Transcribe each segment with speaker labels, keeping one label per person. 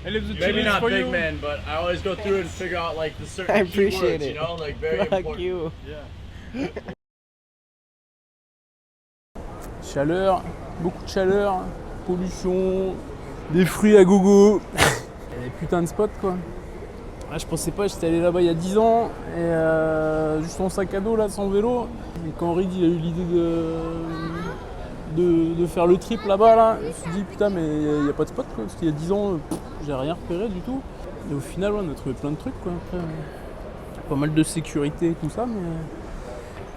Speaker 1: I live the two
Speaker 2: Maybe
Speaker 1: minutes
Speaker 2: not
Speaker 1: for
Speaker 2: big
Speaker 1: you.
Speaker 2: man, but I always go through it and figure out like the
Speaker 3: I
Speaker 2: certain
Speaker 3: appreciate
Speaker 2: keywords,
Speaker 3: it.
Speaker 2: you know, like very
Speaker 3: Fuck
Speaker 2: important.
Speaker 3: you.
Speaker 2: Yeah.
Speaker 1: Chaleur, beaucoup de chaleur, pollution, des fruits à gogo. Et des putains de spots quoi. Ah, je pensais pas, j'étais allé là-bas il y a 10 ans et juste en sac à dos là, sans vélo. Et quand Reed il a eu l'idée de faire le trip là-bas, là, je me suis dit putain mais il n'y a pas de spot quoi, parce qu'il y a 10 ans j'ai rien repéré du tout. Et au final ouais, on a trouvé plein de trucs quoi. Après, pas mal de sécurité et tout ça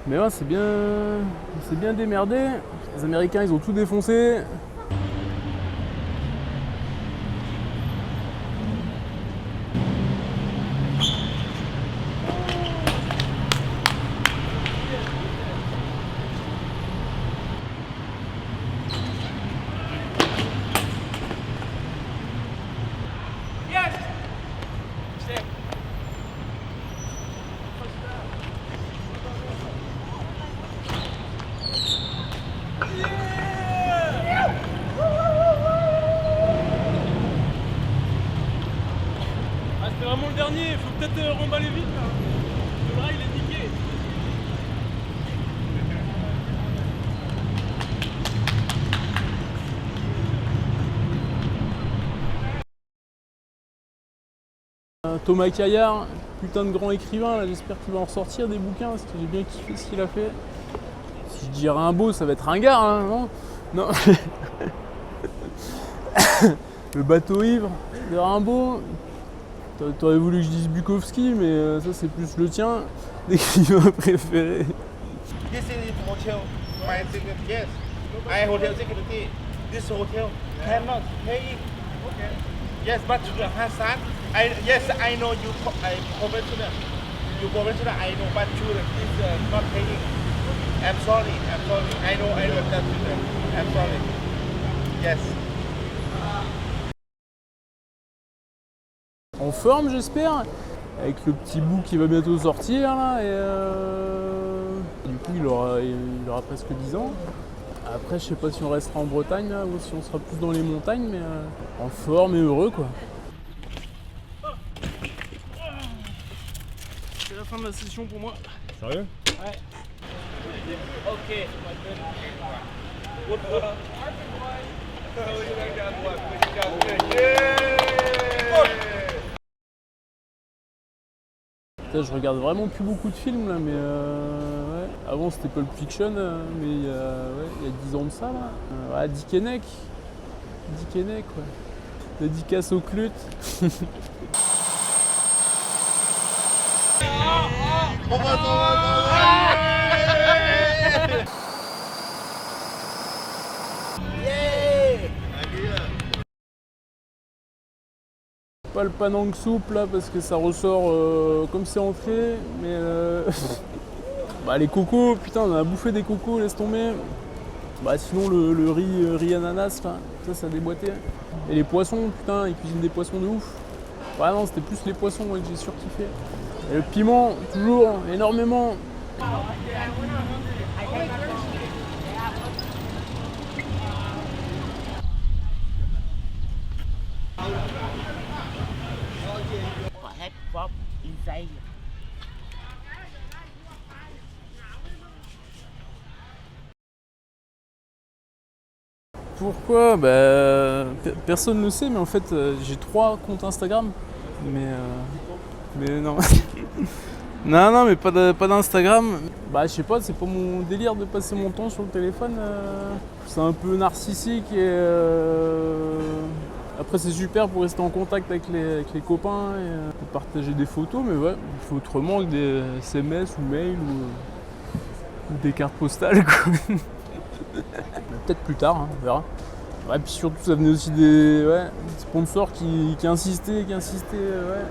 Speaker 1: mais ouais c'est bien démerdé. Les Américains ils ont tout défoncé. Ah, c'était vraiment le dernier, il faut peut-être remballer vite là. Le rail il est niqué. Thomas Caillard, putain de grand écrivain, là, j'espère qu'il va en ressortir des bouquins parce que j'ai bien kiffé ce qu'il a fait. Si je dis Rimbaud, ça va être ringard, hein, non? Non. Le bateau ivre de Rimbaud. T'aurais voulu que je dise Bukowski, mais ça c'est plus le tien, l'écrivain préféré.
Speaker 4: This is hotel. My security. Yes. I hotel security. This hotel cannot pay. Okay. Yes, but to Hassan, yes, I know you. I professional. You professional. I know, but you is not paying. I'm sorry. I'm sorry. I know that. I'm sorry. Yes.
Speaker 1: En forme j'espère, avec le petit bout qui va bientôt sortir là, et du coup il aura presque 10 ans. Après je sais pas si on restera en Bretagne là, ou si on sera plus dans les montagnes, mais en forme et heureux quoi. C'est la fin de la session pour moi.
Speaker 2: Sérieux?
Speaker 1: Ouais.
Speaker 4: Okay.
Speaker 1: Putain, je regarde vraiment plus beaucoup de films là, mais ouais. Avant c'était Pulp Fiction, mais il y a 10 ans de ça là. Ouais, Dick Henneck, ouais. Dédicace au Clut. Pas le Panang Soup là parce que ça ressort comme c'est entré, mais bah, les cocos, putain on a bouffé des cocos, laisse tomber. Bah sinon le riz ananas, ça a déboîté. Et les poissons, putain ils cuisinent des poissons de ouf. Ouais non c'était plus les poissons ouais, que j'ai surkiffé. Et le piment, toujours, énormément. Pourquoi? Bah, personne ne le sait, mais en fait j'ai 3 comptes Instagram. Mais non. non, mais pas d'Instagram. Bah, je sais pas, c'est pas mon délire de passer mon temps sur le téléphone. C'est un peu narcissique et après c'est super pour rester en contact avec les copains et pour partager des photos, mais ouais, il faut autrement que des SMS ou mails ou des cartes postales quoi. Peut-être plus tard, hein, on verra. Ouais, puis surtout ça venait aussi des sponsors qui insistaient, ouais.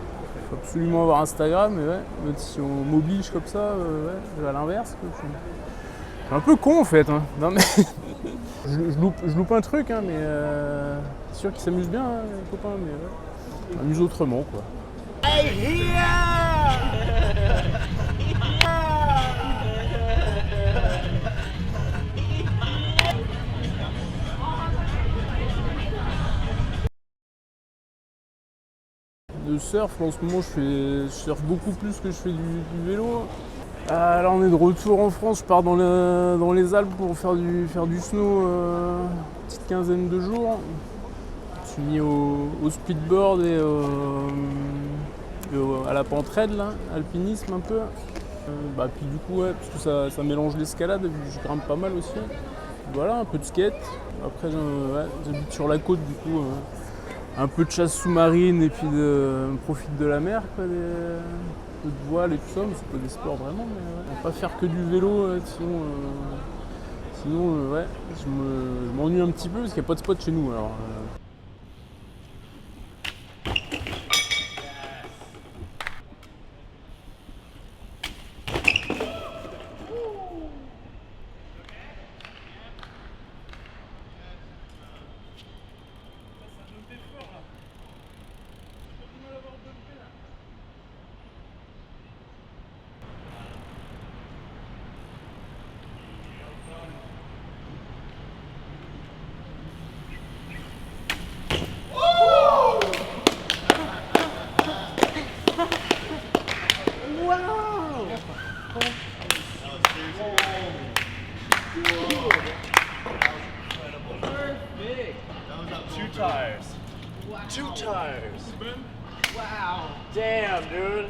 Speaker 1: Faut absolument avoir Instagram, mais ouais, même si on m'oblige comme ça, ouais, à l'inverse. Je suis un peu con en fait. Hein. Non mais je loupe un truc, hein, mais c'est sûr qu'ils s'amusent bien, hein, les copains, mais ouais, on amuse autrement quoi. de surf. En ce moment, je surfe beaucoup plus que je fais du vélo. Là, on est de retour en France. Je pars dans les Alpes pour faire du snow, une petite quinzaine de jours. Je suis mis au speedboard et à la pentraide, là, alpinisme un peu. Puis du coup, ouais, parce que ça mélange l'escalade, je grimpe pas mal aussi. Voilà, un peu de skate. Après, j'habite sur la côte, du coup, un peu de chasse sous-marine et puis on profite de la mer, quoi, un peu de voile et tout ça, mais c'est pas des sports vraiment. Mais ouais. On va pas faire que du vélo, sinon ouais, je m'ennuie un petit peu parce qu'il n'y a pas de spot chez nous. Alors,
Speaker 2: Two tires. Wow. Damn, dude.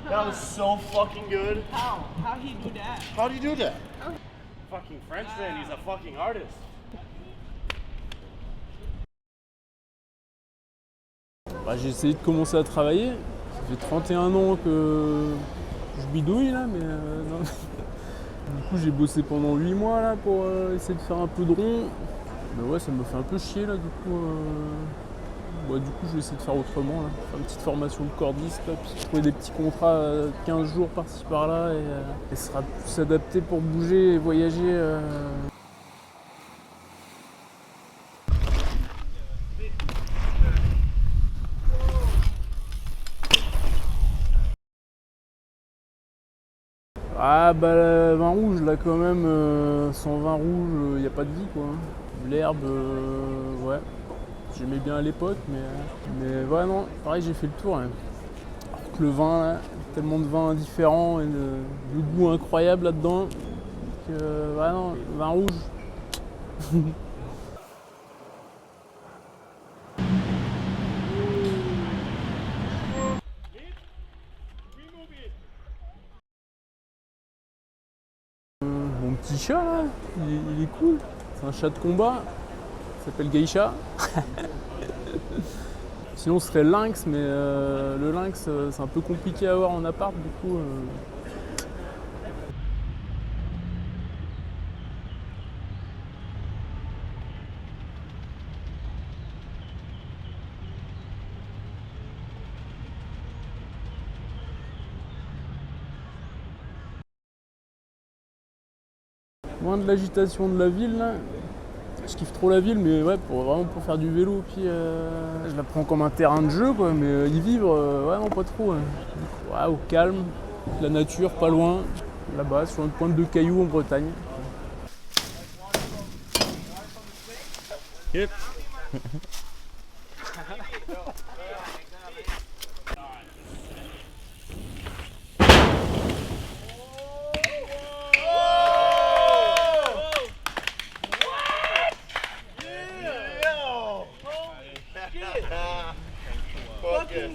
Speaker 2: That was so fucking good.
Speaker 3: How? How'd he do that?
Speaker 2: How do you do that? Fucking Frenchman, he's a fucking artist.
Speaker 1: j'ai essayé de commencer à travailler. Ça fait 31 ans que je bidouille là, mais non. Du coup, j'ai bossé pendant 8 mois là pour essayer de faire un peu de rond. Mais ouais, ça me fait un peu chier là, du coup. Du coup, je vais essayer de faire autrement là. Faire une petite formation de cordiste là, puis trouver des petits contrats 15 jours par-ci par-là et ce sera plus adapté pour bouger et voyager. Le vin rouge là quand même, sans vin rouge, il n'y a pas de vie quoi. L'herbe, ouais, j'aimais bien à l'époque, mais ouais non, pareil j'ai fait le tour. Hein. Alors que le vin, là, tellement de vins différents et de goût incroyable là-dedans, que ouais non, vin rouge. Mon petit chat là, il est cool. C'est un chat de combat. Il s'appelle Geisha. Sinon ce serait lynx, mais le lynx c'est un peu compliqué à avoir en appart du coup. Loin de l'agitation de la ville là. Je kiffe trop la ville, mais ouais, vraiment pour faire du vélo, puis je la prends comme un terrain de jeu, quoi, mais y vivre, ouais, non, pas trop. Ouais, au calme, la nature, pas loin, là-bas, sur une pointe de cailloux en Bretagne.
Speaker 2: Yep. Fucking